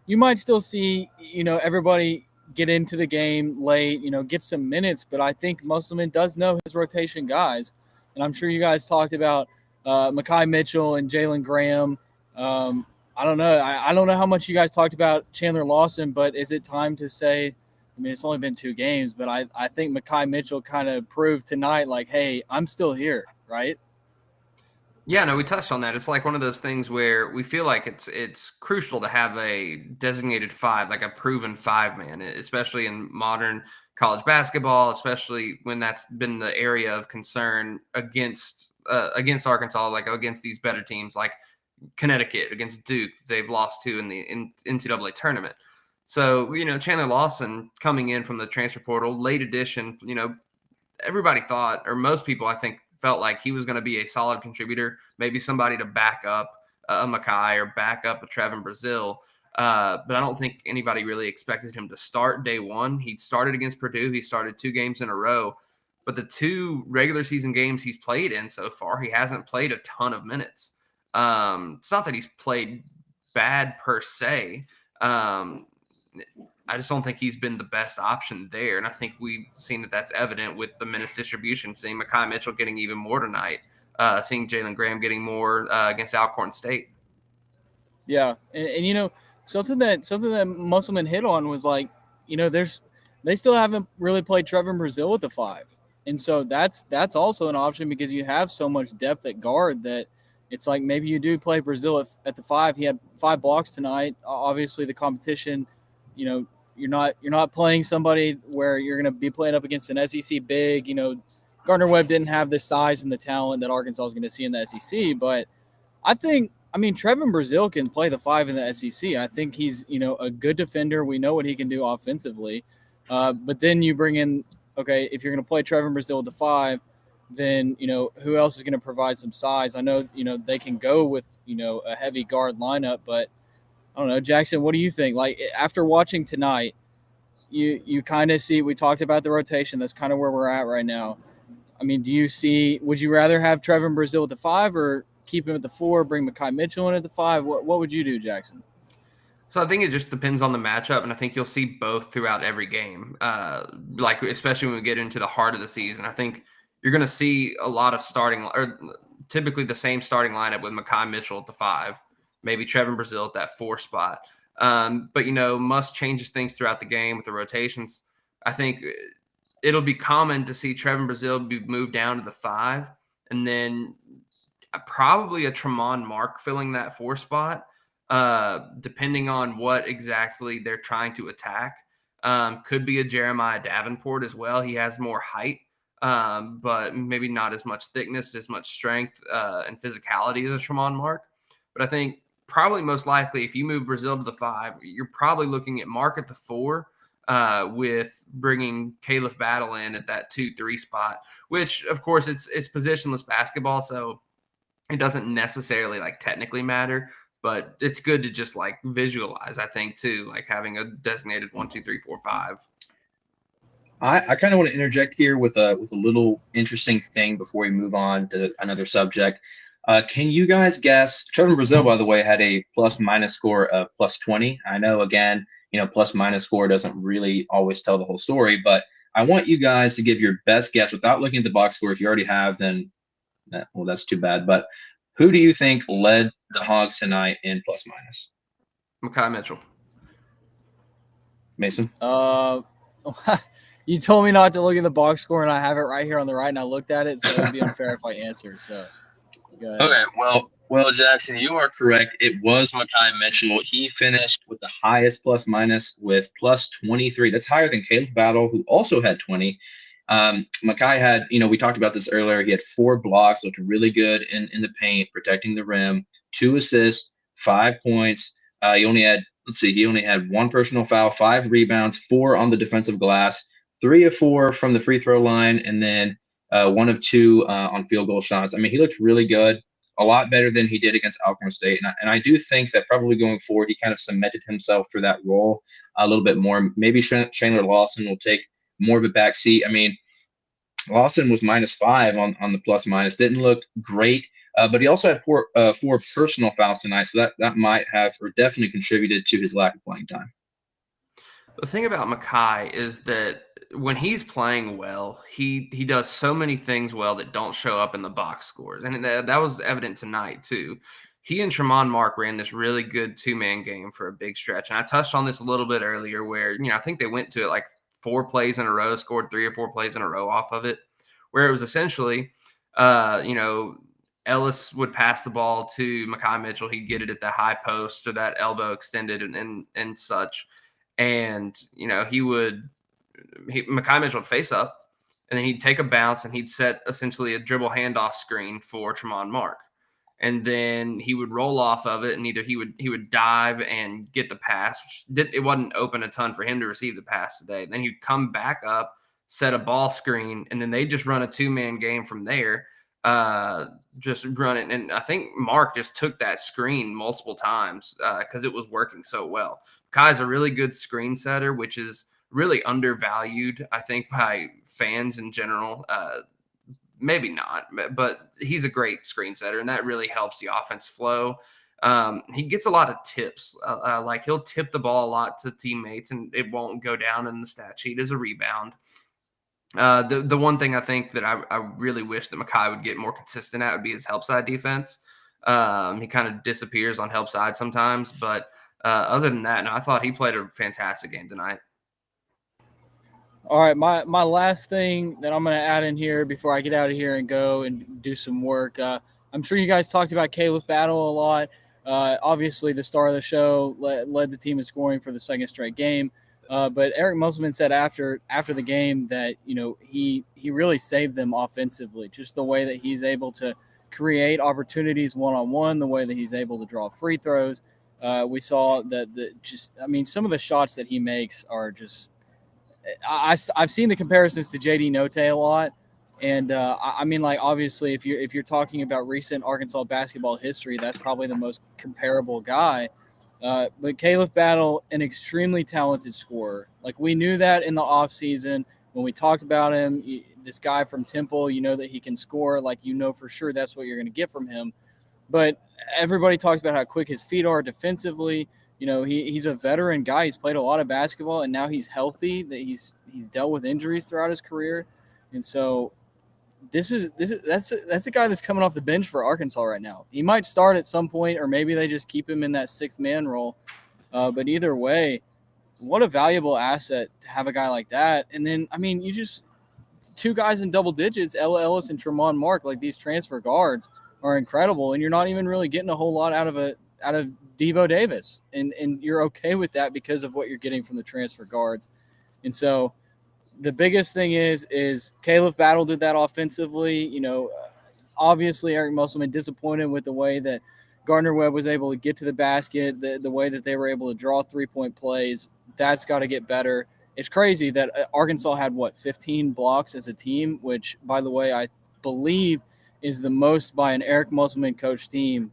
you might still see, everybody get into the game late, get some minutes. But I think Musselman does know his rotation guys. And I'm sure you guys talked about Makai Mitchell and Jalen Graham. I don't know. I don't know how much you guys talked about Chandler Lawson, but is it time to say – I mean, it's only been 2 games, but I think Makai Mitchell kind of proved tonight, like, hey, I'm still here, right? Yeah, no, we touched on that. It's like one of those things where we feel like it's crucial to have a designated 5, like a proven 5-man, especially in modern college basketball, especially when that's been the area of concern against Arkansas, like against these better teams like Connecticut, against Duke, they've lost to in the NCAA tournament. So, Chandler Lawson coming in from the transfer portal, late addition, everybody thought, or most people I think felt like he was going to be a solid contributor, maybe somebody to back up a Makai or back up a Trevon Brazil. But I don't think anybody really expected him to start day one. He started against Purdue. He started 2 games in a row. But the 2 regular season games he's played in so far, he hasn't played a ton of minutes. It's not that he's played bad per se. I just don't think he's been the best option there. And I think we've seen that that's evident with the minutes distribution, seeing Makai Mitchell getting even more tonight, seeing Jalen Graham getting more against Alcorn State. Yeah. And something that Musselman hit on was like, they still haven't really played Trevon Brazil at the 5. And so that's also an option because you have so much depth at guard that it's like maybe you do play Brazil at the 5. He had 5 blocks tonight. Obviously, the competition, you're not playing somebody where you're going to be playing up against an SEC big. Gardner-Webb didn't have the size and the talent that Arkansas is going to see in the SEC. But Trevon Brazil can play the 5 in the SEC. I think he's, a good defender. We know what he can do offensively. But then you bring in, okay, if you're going to play Trevon Brazil at the 5, then, who else is going to provide some size? I know, they can go with, a heavy guard lineup, but I don't know. Jackson, what do you think? Like, after watching tonight, you kind of see, we talked about the rotation. That's kind of where we're at right now. I mean, would you rather have Trevon Brazil at the 5 or keep him at the 4, bring Makai Mitchell in at the 5? What would you do, Jackson? So I think it just depends on the matchup, and I think you'll see both throughout every game, especially when we get into the heart of the season. I think you're going to see a lot of typically the same starting lineup with Makai Mitchell at the 5, maybe Trevon Brazil at that 4 spot. But, Muss changes things throughout the game with the rotations. I think it'll be common to see Trevon Brazil be moved down to the 5, and then probably a Tremont Mark filling that 4 spot, depending on what exactly they're trying to attack. Could be a Jeremiah Davenport as well. He has more height, but maybe not as much thickness, as much strength and physicality as a Tremont Mark. But I think probably most likely if you move Brazil to the 5, you're probably looking at Mark at the 4, with bringing Caleb Battle in at that 2-3 spot, which of course it's positionless basketball, so it doesn't necessarily technically matter, but it's good to just visualize, I think, too, having a designated 1, 2, 3, 4, 5. I kind of want to interject here with a little interesting thing before we move on to another subject. Can you guys guess? Trevon Brazil, by the way, had a plus-minus score of +20. I know, again, plus-minus score doesn't really always tell the whole story, but I want you guys to give your best guess without looking at the box score. If you already have, then, well, that's too bad. But who do you think led the Hogs tonight in plus-minus? Makai Mitchell. Mason? You told me not to look at the box score, and I have it right here on the right, and I looked at it, so it would be unfair if I answered. So, go ahead. Okay, well, Jackson, you are correct. It was Makai Mitchell. He finished with the highest plus-minus with +23. That's higher than Caleb Battle, who also had 20. Makai had, we talked about this earlier. He had 4 blocks, looked really good in the paint, protecting the rim, 2 assists, 5 points. He only had 1 personal foul, 5 rebounds, 4 on the defensive glass, 3 of 4 from the free throw line, and then 1 of 2 on field goal shots. I mean, he looked really good, a lot better than he did against Alcorn State. And I do think that probably going forward, he kind of cemented himself for that role a little bit more. Maybe Chandler Lawson will take more of a back seat. I mean, Lawson was -5 on the plus-minus. Didn't look great, but he also had 4 personal fouls tonight, so that might have or definitely contributed to his lack of playing time. The thing about Makai is that when he's playing well, he does so many things well that don't show up in the box scores, and that was evident tonight too. He and Tremont Mark ran this really good 2-man game for a big stretch, and I touched on this a little bit earlier where I think they went to it 4 plays in a row, scored 3 or 4 plays in a row off of it, where it was essentially, Ellis would pass the ball to Makai Mitchell. He'd get it at the high post or that elbow extended and such. And, Makai Mitchell would face up, and then he'd take a bounce and he'd set essentially a dribble handoff screen for Tremont Mark. And then he would roll off of it, and either he would dive and get the pass, which it wasn't open a ton for him to receive the pass today. Then he'd come back up, set a ball screen, and then they just run a 2-man game from there. just running. And I think Mark just took that screen multiple times because it was working so well. Kai's a really good screen setter, which is really undervalued, I think, by fans in general. Maybe not, but he's a great screen setter, and that really helps the offense flow. He gets a lot of tips. Like he'll tip the ball a lot to teammates, and it won't go down in the stat sheet as a rebound. The one thing I think that I really wish that Makai would get more consistent at would be his help side defense. He kind of disappears on help side sometimes, but other than that, no, I thought he played a fantastic game tonight. All right, my last thing that I'm going to add in here before I get out of here and go and do some work. I'm sure you guys talked about Caleb Battle a lot. Obviously, the star of the show led the team in scoring for the second straight game. But Eric Musselman said after the game that he really saved them offensively. Just the way that he's able to create opportunities one-on-one, the way that he's able to draw free throws. We saw that some of the shots that he makes are just. I've seen the comparisons to JD Note a lot, and obviously if you're talking about recent Arkansas basketball history, that's probably the most comparable guy. But Caleb Battle, an extremely talented scorer. Like we knew that in the offseason when we talked about him. This guy from Temple, that he can score. Like for sure that's what you're going to get from him. But everybody talks about how quick his feet are defensively. He's a veteran guy. He's played a lot of basketball, and now he's healthy. That he's dealt with injuries throughout his career, and so that's a guy that's coming off the bench for Arkansas right now. He might start at some point, or maybe they just keep him in that sixth man role. But either way, what a valuable asset to have a guy like that. And then you just two guys in double digits, Ella Ellis and Tremont Mark, like these transfer guards are incredible, and you're not even really getting a whole lot out of Devo Davis, and you're okay with that because of what you're getting from the transfer guards. And so the biggest thing is Caleb Battle did that offensively. Obviously Eric Musselman disappointed with the way that Gardner-Webb was able to get to the basket, the way that they were able to draw 3-point plays. That's got to get better. It's crazy that Arkansas had 15 blocks as a team, which, by the way, I believe is the most by an Eric Musselman coach team,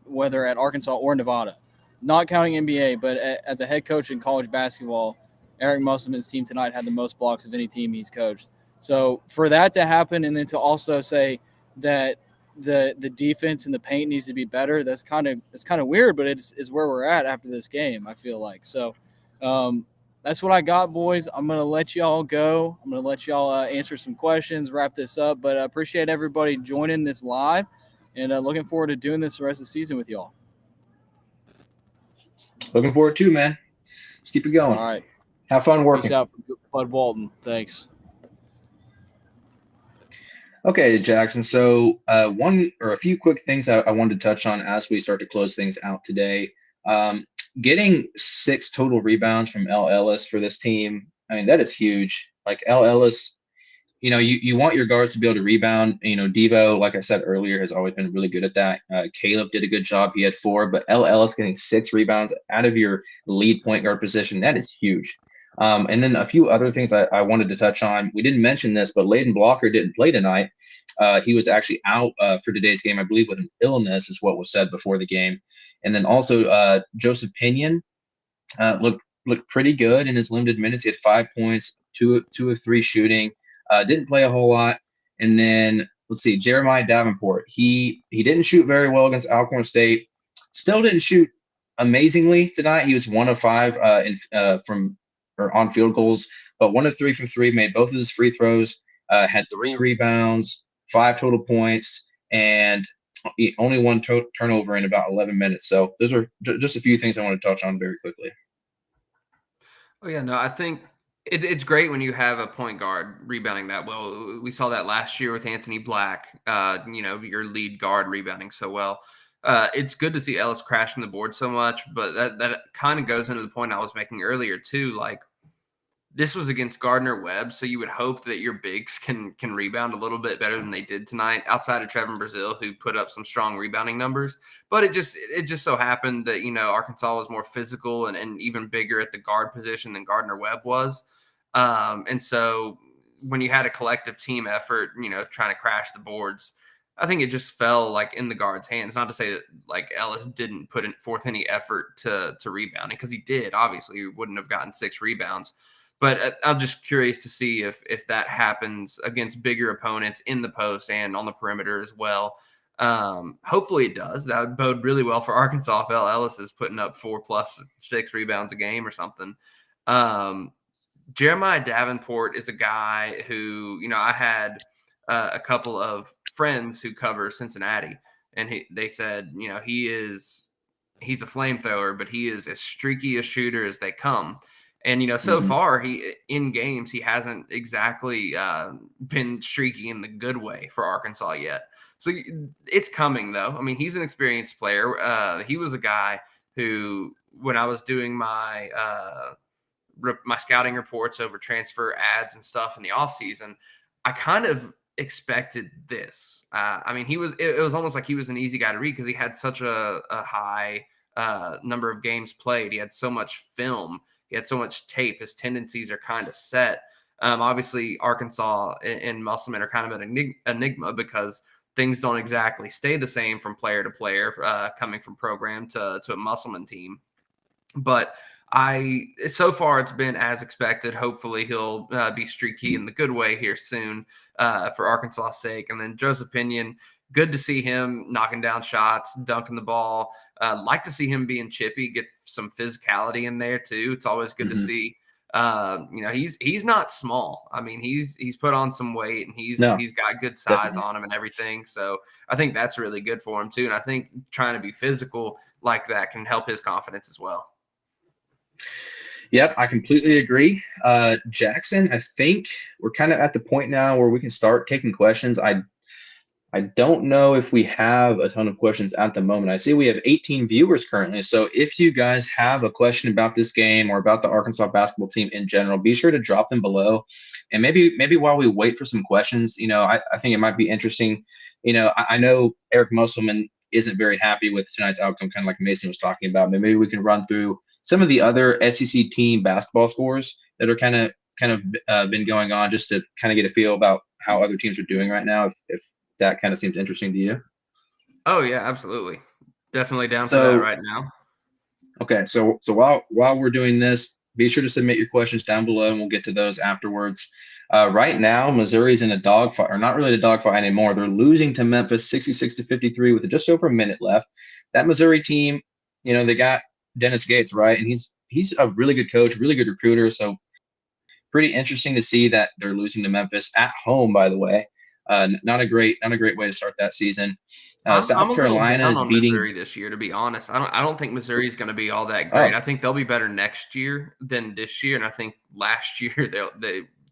whether at Arkansas or Nevada, not counting NBA, but as a head coach in college basketball, Eric Musselman's team tonight had the most blocks of any team he's coached. So for that to happen, and then to also say that the defense and the paint needs to be better, that's kind of weird, but it's where we're at after this game, I feel like. So that's what I got, boys. I'm going to let y'all go. I'm going to let y'all answer some questions, wrap this up, but I appreciate everybody joining this live. And looking forward to doing this the rest of the season with y'all. Looking forward to, man. Let's keep it going. All right. Have fun working. Peace out, Bud Walton. Thanks. Okay, Jackson. So one or a few quick things I wanted to touch on as we start to close things out today. Getting 6 total rebounds from L. Ellis for this team, that is huge. Like L. Ellis, you want your guards to be able to rebound. Devo, like I said earlier, has always been really good at that. Caleb did a good job. He had 4, but L. Ellis getting 6 rebounds out of your lead point guard position, that is huge. And then a few other things I wanted to touch on. We didn't mention this, but Layden Blocker didn't play tonight. He was actually out for today's game, I believe, with an illness is what was said before the game. And then also Joseph Pinion looked pretty good in his limited minutes. He had 5 points, 2 of 3 shooting. Didn't play a whole lot. And then let's see, Jeremiah Davenport. He didn't shoot very well against Alcorn State. Still didn't shoot amazingly tonight. He was 1 of 5 on field goals, but 1 of 3 from 3. Made both of his free throws. Had 3 rebounds, 5 total points, and only 1 turnover in about 11 minutes. So those are just a few things I want to touch on very quickly. Oh yeah, no, I think it's great when you have a point guard rebounding that well. We saw that last year with Anthony Black, your lead guard rebounding so well. It's good to see Ellis crashing the board so much, but that kind of goes into the point I was making earlier too. Like this was against Gardner-Webb, so you would hope that your bigs can rebound a little bit better than they did tonight, outside of Trevon Brazil, who put up some strong rebounding numbers. But it just so happened that Arkansas was more physical and even bigger at the guard position than Gardner-Webb was. And so when you had a collective team effort, trying to crash the boards, I think it just fell like in the guard's hands. Not to say that like Ellis didn't put forth any effort to rebounding, because he did. Obviously, he wouldn't have gotten 6 rebounds. But I'm just curious to see if that happens against bigger opponents in the post and on the perimeter as well. Hopefully it does. That would bode really well for Arkansas if Ellis is putting up 4+ 6 rebounds a game or something. Jeremiah Davenport is a guy who, I had a couple of friends who cover Cincinnati, and they said, he's a flamethrower, but he is as streaky a shooter as they come. And, so far in games, he hasn't exactly been streaky in the good way for Arkansas yet. So it's coming, though. I mean, he's an experienced player. He was a guy who, when I was doing my scouting reports over transfer ads and stuff in the offseason, I kind of expected this. I mean, it was almost like he was an easy guy to read because he had such a high number of games played. He had so much film. He had so much tape. His tendencies are kind of set. Obviously, Arkansas and Musselman are kind of an enigma because things don't exactly stay the same from player to player, coming from program to a Musselman team. But so far it's been as expected. Hopefully he'll be streaky in the good way here soon for Arkansas's sake. And then Joseph Pinion, good to see him knocking down shots, dunking the ball. Like to see him being chippy, get some physicality in there too. It's always good to see. He's not small. I mean, he's put on some weight, and he's got good size on him and everything. So I think that's really good for him too. And I think trying to be physical like that can help his confidence as well. Yep, I completely agree. Jackson, I think we're kind of at the point now where we can start taking questions. I don't know if we have a ton of questions at the moment. I see we have 18 viewers currently. So if you guys have a question about this game or about the Arkansas basketball team in general, be sure to drop them below. And maybe while we wait for some questions, I think it might be interesting. I know Eric Musselman isn't very happy with tonight's outcome, kind of like Mason was talking about. But maybe we can run through some of the other SEC team basketball scores that are kind of been going on, just to kind of get a feel about how other teams are doing right now, if that kind of seems interesting to you. Oh yeah, absolutely. Definitely down for that right now. Okay. So while we're doing this, be sure to submit your questions down below and we'll get to those afterwards. Right now, Missouri's in a dogfight, or not really a dogfight anymore. They're losing to Memphis 66-53 with just over a minute left. That Missouri team, they got Dennis Gates, right? And he's a really good coach, really good recruiter. So pretty interesting to see that they're losing to Memphis at home, by the way. Not a great way to start that season. South Carolina is beating Missouri this year, to be honest. I don't think Missouri is going to be all that great. I think they'll be better next year than this year, and I think last year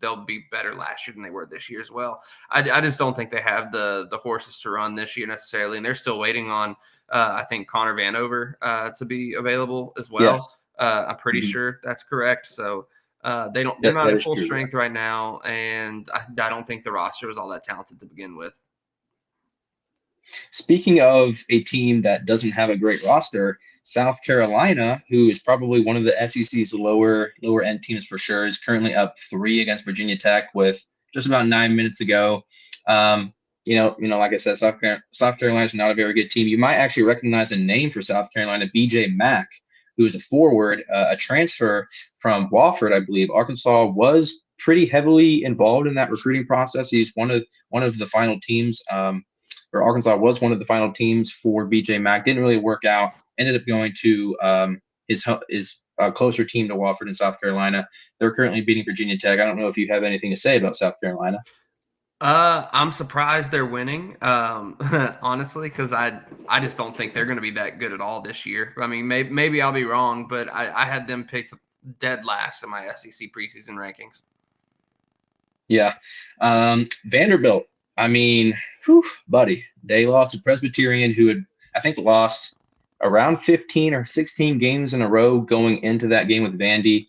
they'll be better last year than they were this year as well. I just don't think they have the horses to run this year necessarily, and they're still waiting on I think Connor Vanover to be available as well. Yes. I'm pretty sure that's correct. So. They're not at full strength right now, and I don't think the roster was all that talented to begin with. Speaking of a team that doesn't have a great roster, South Carolina, who is probably one of the SEC's lower end teams for sure, is currently up 3 against Virginia Tech with just about 9 minutes ago. Like I said, South Carolina is not a very good team. You might actually recognize a name for South Carolina, BJ Mack, who is a forward, a transfer from Wofford, I believe. Arkansas was pretty heavily involved in that recruiting process. He's one of the final teams, or Arkansas was one of the final teams for BJ Mack. Didn't really work out. Ended up going to his closer team to Wofford in South Carolina. They're currently beating Virginia Tech. I don't know if you have anything to say about South Carolina. I'm surprised they're winning, honestly, because I just don't think they're going to be that good at all this year. I mean, maybe I'll be wrong, but I had them picked dead last in my SEC preseason rankings. Yeah. Vanderbilt, I mean, buddy, they lost to Presbyterian, who had, I think, lost around 15 or 16 games in a row going into that game with Vandy.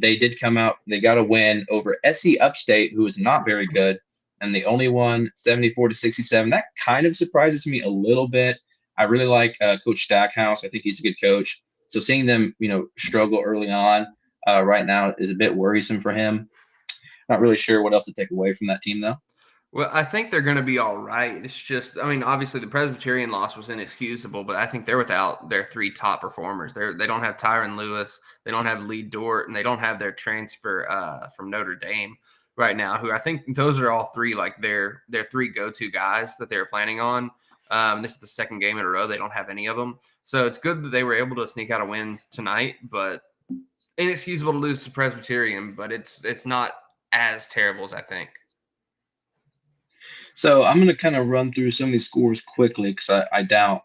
They did come out, they got a win over SC Upstate, who is not very good. And they only won 74-67. That kind of surprises me a little bit. I really like Coach Stackhouse. I think he's a good coach. So seeing them, struggle early on right now is a bit worrisome for him. Not really sure what else to take away from that team, though. Well, I think they're going to be all right. It's just, I mean, obviously the Presbyterian loss was inexcusable, but I think they're without their three top performers. They don't have Tyron Lewis, they don't have Lee Dort, and they don't have their transfer from Notre Dame right now. Who I think those are all three like their three go-to guys that they're planning on. This is the second game in a row they don't have any of them, so it's good that they were able to sneak out a win tonight. But inexcusable to lose to Presbyterian, but it's not as terrible as I think. So I'm going to kind of run through some of these scores quickly because I doubt,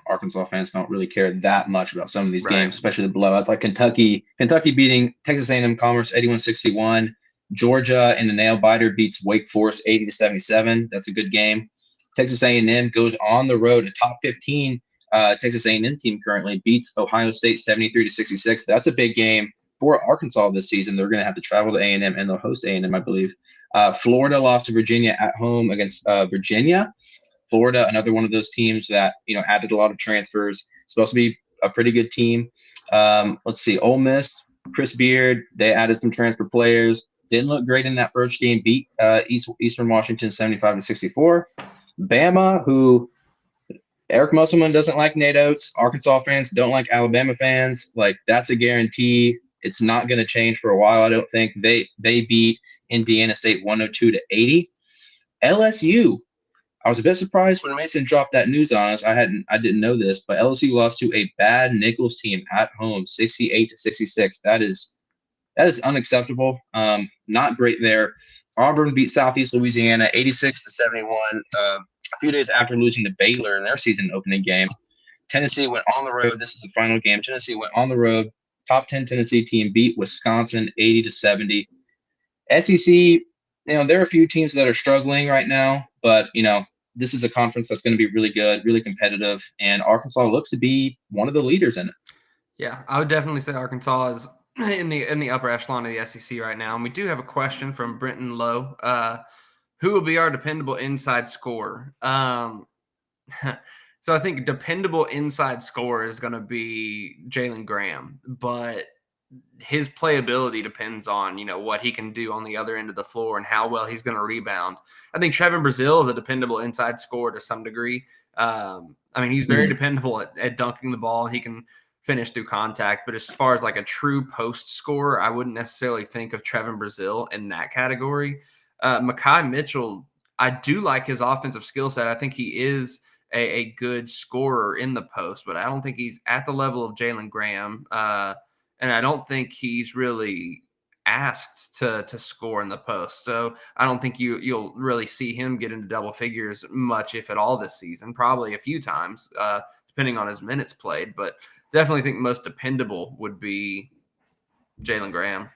Arkansas fans don't really care that much about some of these games, especially the blowouts like Kentucky beating Texas A&M Commerce 81-61. Georgia in the nail biter beats Wake Forest 80-77. That's a good game. Texas A&M goes on the road. A top 15 Texas A&M team currently beats Ohio State 73-66. That's a big game for Arkansas this season. They're going to have to travel to A&M and they'll host A&M, I believe. Florida lost to Virginia at home against Virginia. Florida, another one of those teams that added a lot of transfers. Supposed to be a pretty good team. Let's see, Ole Miss, Chris Beard, they added some transfer players. Didn't look great in that first game. Beat Eastern Washington 75-64. Bama, who Eric Musselman doesn't like Nate Oates. Arkansas fans don't like Alabama fans. Like, that's a guarantee. It's not going to change for a while, I don't think. They beat Indiana State 102-80. LSU, I was a bit surprised when Mason dropped that news on us. I didn't know this, but LSU lost to a bad Nichols team at home, 68-66. That is unacceptable. Not great there. Auburn beat Southeast Louisiana 86-71. A few days after losing to Baylor in their season opening game. Tennessee went on the road. This is the final game. Tennessee went on the road. Top 10 Tennessee team beat Wisconsin 80-70. SEC, there are a few teams that are struggling right now, but this is a conference that's going to be really good, really competitive, and Arkansas looks to be one of the leaders in it. Yeah, I would definitely say Arkansas is in the upper echelon of the SEC right now. And we do have a question from Brenton Lowe. Who will be our dependable inside scorer? So I think dependable inside scorer is going to be Jalen Graham, but his playability depends on, what he can do on the other end of the floor and how well he's going to rebound. I think Trevon Brazil is a dependable inside scorer to some degree. He's very dependable at dunking the ball. He can finish through contact, but as far as like a true post scorer, I wouldn't necessarily think of Trevon Brazil in that category. Makai Mitchell, I do like his offensive skill set. I think he is a good scorer in the post, but I don't think he's at the level of Jalen Graham. And I don't think he's really asked to score in the post. So I don't think you'll really see him get into double figures much, if at all, this season. Probably a few times, depending on his minutes played. But definitely think most dependable would be Jalen Graham.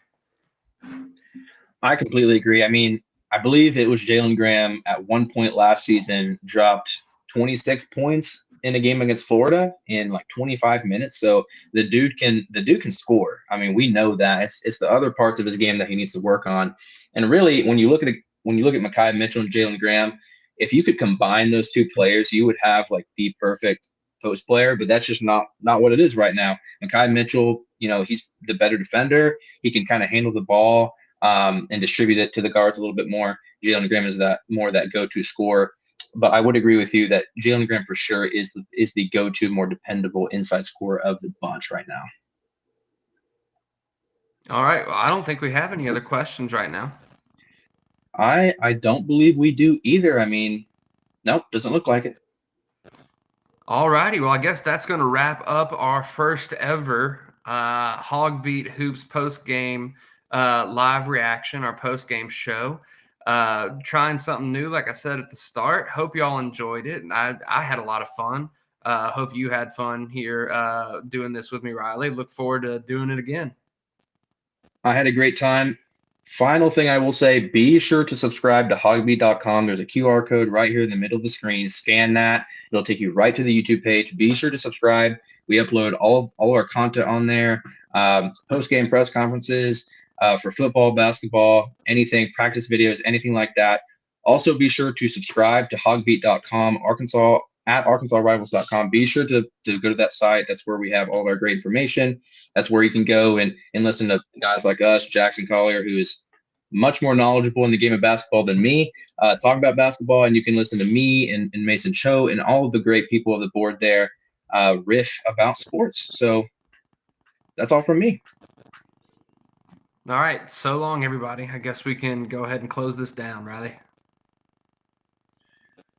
I completely agree. I believe it was Jalen Graham at one point last season dropped 26 points in a game against Florida in like 25 minutes. So the dude can score. We know that. It's the other parts of his game that he needs to work on. And really, when you look at Makai Mitchell and Jalen Graham, if you could combine those two players, you would have like the perfect post player. But that's just not what it is right now. Makai Mitchell, he's the better defender. He can kind of handle the ball and distribute it to the guards a little bit more. Jalen Graham is that go-to scorer. But I would agree with you that Jalen Graham for sure is the go-to, more dependable inside scorer of the bunch right now. All right. Well, I don't think we have any other questions right now. I don't believe we do either. Nope, doesn't look like it. All righty. Well, I guess that's going to wrap up our first ever HawgBeat Hoops post-game live reaction, our post-game show. Trying something new, like I said at the start. Hope you all enjoyed it. And I had a lot of fun. Hope you had fun here doing this with me, Riley. Look forward to doing it again. I had a great time. Final thing I will say, be sure to subscribe to HawgBeat.com. There's a QR code right here in the middle of the screen. Scan that. It'll take you right to the YouTube page. Be sure to subscribe. We upload all of our content on there. Post-game press conferences, for football, basketball, anything, practice videos, anything like that. Also, be sure to subscribe to HawgBeat.com, ArkansasRivals.com. Be sure to go to that site. That's where we have all of our great information. That's where you can go and listen to guys like us, Jackson Collier, who is much more knowledgeable in the game of basketball than me, talk about basketball, and you can listen to me and Mason Cho and all of the great people of the board there riff about sports. So that's all from me. All right. So long, everybody. I guess we can go ahead and close this down, Riley.